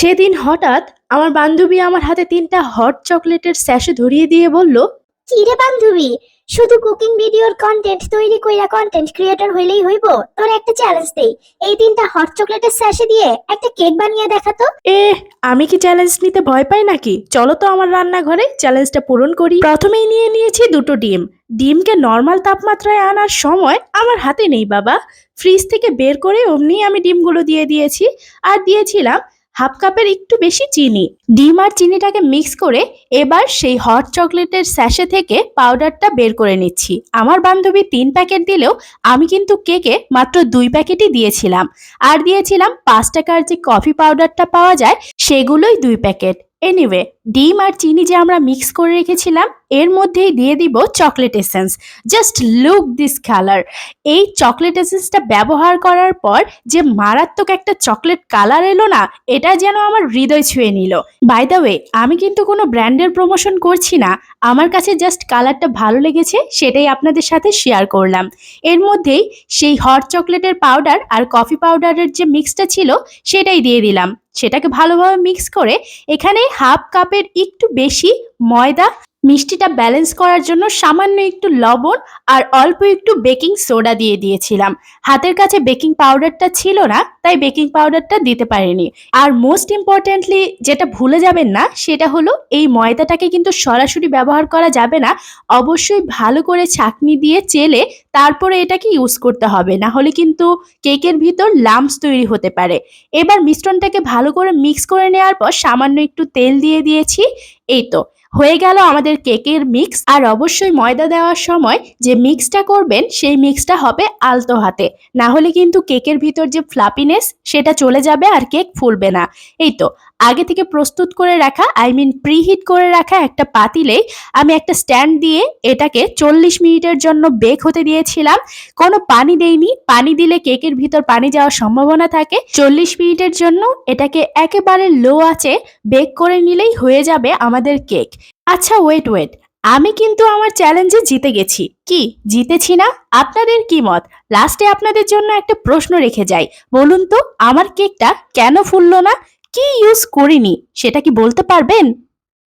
সেদিন হঠাৎ আমার বান্ধবী আমার হাতে ৩টা হট চকলেটের স্যাশে ধরিয়ে দিয়ে বলল, কি রে বান্ধবী, শুধু কুকিং ভিডিওর কন্টেন্ট তৈরি কইরা কন্টেন্ট ক্রিয়েটর হইলেই হইব? তোর একটা চ্যালেঞ্জ দেই, এই 3টা হট চকলেটের স্যাশে দিয়ে একটা কেক বানিয়ে দেখাতো। এ আমি কি চ্যালেঞ্জ নিতে ভয় পাই নাকি? চলো তো আমার রান্নাঘরে চ্যালেঞ্জটা পূরণ করি। প্রথমেই নিয়ে নিয়েছি দুটো ডিম। ডিমকে নর্মাল তাপমাত্রায় আনার সময় আমার হাতে নেই বাবা, ফ্রিজ থেকে বের করে অমনি আমি ডিমগুলো দিয়ে দিয়েছি। আর দিয়েছিলাম হাফ কাপের একটু বেশি চিনি। ডিম আর চিনিটাকে মিক্স করে এবার সেই হট চকলেটের স্যাশে থেকে পাউডারটা বের করে নিচ্ছি। আমার বান্ধবী 3 প্যাকেট দিলেও আমি কিন্তু কেকে মাত্র 2 প্যাকেটই দিয়েছিলাম। আর দিয়েছিলাম 5 টাকার যে কফি পাউডারটা পাওয়া যায় সেগুলোই 2 প্যাকেট। এনিওয়ে, ডিম আর চিনি যে আমরা মিক্স করে রেখেছিলাম এর মধ্যেই দিয়ে দিব chocolate essence. Just look this colour. এই চকলেট এসেন্সটা ব্যবহার করার পর যে মারাত্মক একটা চকলেট কালার এলো না, এটা যেন আমার হৃদয় ছুঁয়ে নিল। বাই দ্য ওয়ে, আমি কিন্তু কোনো ব্র্যান্ডের প্রমোশন করছি না, আমার কাছে জাস্ট কালারটা ভালো লেগেছে সেটাই আপনাদের সাথে শেয়ার করলাম। এর মধ্যেই সেই হট চকলেটের পাউডার আর কফি পাউডারের যে মিক্সটা ছিল সেটাই দিয়ে দিলাম। সেটাকে ভালোভাবে মিক্স করে এখানে হাফ কাপের একটু বেশি ময়দা, মিষ্টিটা ব্যালেন্স করার জন্য সামান্য একটু লবণ আর অল্প একটু বেকিং সোডা দিয়ে দিয়েছিলাম। হাতের কাছে বেকিং পাউডারটা ছিল না, তাই বেকিং পাউডারটা দিতে পারিনি। আর মোস্ট ইম্পর্ট্যান্টলি যেটা ভুলে যাবেন না সেটা হলো এই ময়দাটাকে কিন্তু সরাসরি ব্যবহার করা যাবে না, অবশ্যই ভালো করে ছাঁকনি দিয়ে চেলে তারপরে এটাকে ইউজ করতে হবে, না হলে কিন্তু কেকের ভিতর লাম্পস তৈরি হতে পারে। এবার মিশ্রণটাকে ভালো করে মিক্স করে নেওয়ার পর সামান্য একটু তেল দিয়ে দিয়েছি। এই তো হয়ে গেল আমাদের কেকের মিক্স। আর অবশ্যই ময়দা দেওয়ার সময় যে মিক্সটা করবেন সেই মিক্সটা হবে আলতো হাতে, না হলে কিন্তু কেকের ভিতর যে ফ্লাপিনেস সেটা চলে যাবে আর কেক ফুলবে না। এই তো আগে থেকে প্রস্তুত করে রাখা, প্রিহিট করে রাখা একটা পাতিলে আমি একটা স্ট্যান্ড দিয়ে এটাকে 40 মিনিটের জন্য বেক হতে দিয়েছিলাম। কোনো পানি দেইনি, পানি দিলে কেকের ভিতর পানি যাওয়ার সম্ভাবনা থাকে। 40 মিনিটের জন্য এটাকে একেবারে লো আঁচে বেক করে নিলেই হয়ে যাবে আমাদের কেক। আচ্ছা ওয়েট ওয়েট, আমি কিন্তু আমার চ্যালেঞ্জে জিতে গেছি। কি জিতেছি না? আপনাদের কি মত? লাস্টে আপনাদের জন্য একটা প্রশ্ন রেখে যাই, বলুন তো আমার কেকটা কেন ফুললো না? কি ইউজ করিনি সেটা কি বলতে পারবেন?